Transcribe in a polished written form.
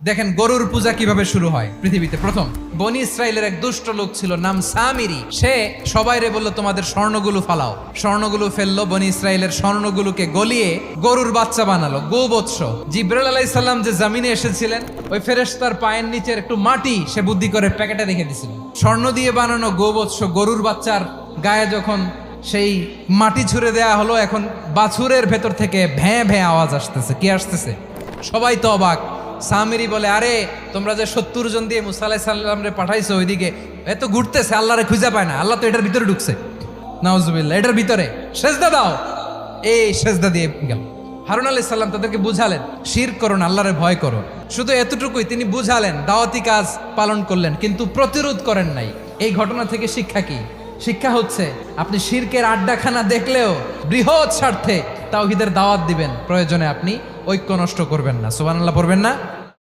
দেখেন গরুর পূজা কিভাবে শুরু হয় পৃথিবীতে প্রথম। বনি ইসরায়েলের এক দুষ্ট লোক ছিল, নাম সামিরি। সে সবাইরে বলল তোমাদের স্বর্ণগুলো ফালাও। স্বর্ণগুলো ফেললো, বনি ইসরায়েলের স্বর্ণগুলোকে গলিয়ে গরুর বাচ্চা বানালো, গোবৎস। জিব্রাইল আলাইহিস সালাম যে জমিনে এসেছিলেন, ওই ফেরেশতার পায়ের নিচের একটু মাটি সে বুদ্ধি করে প্যাকেটে রেখে দিছিল। স্বর্ণ দিয়ে বানানো গোবৎস গরুর বাচ্চার গায়ে যখন সেই মাটি ছুঁড়ে দেয়া হলো, এখন বাছুরের ভেতর থেকে ভ্যাঁ ভ্যাঁ আওয়াজ আসতেছে। কি আসতেছে? সবাই তো অবাক। সামিরি বলে, আরে তোমরা যে 70 জন দিয়ে মুসা আলাইহিস সালাম রে পাঠাইছো, ওইদিকে এত ঘুরতেছে, আল্লাহরে খুঁজে পায় না। আল্লাহ তো এটার ভিতরে ঢুকছে, নাউজুবিল্লাহ, এটার ভিতরে সেজদা দাও। এই সেজদা দিয়ে গেল। হারুন আলাইহিস সালাম তাদেরকে বুঝালেন, শিরক করো না, আল্লাহরে ভয় করো। শুধু এতটুকুই তিনি বুঝালেন, দাওয়াতি কাজ পালন করলেন, কিন্তু প্রতিরোধ করেন নাই। এই ঘটনা থেকে শিক্ষা কি? শিক্ষা হচ্ছে, আপনি শিরকের আড্ডাখানা দেখলেও বৃহৎ স্বার্থে তাওহীদের দাওয়াত দিবেন, প্রয়োজনে আপনি ঐক্য নষ্ট করবেন না। সুবহানাল্লাহ পড়বেন না?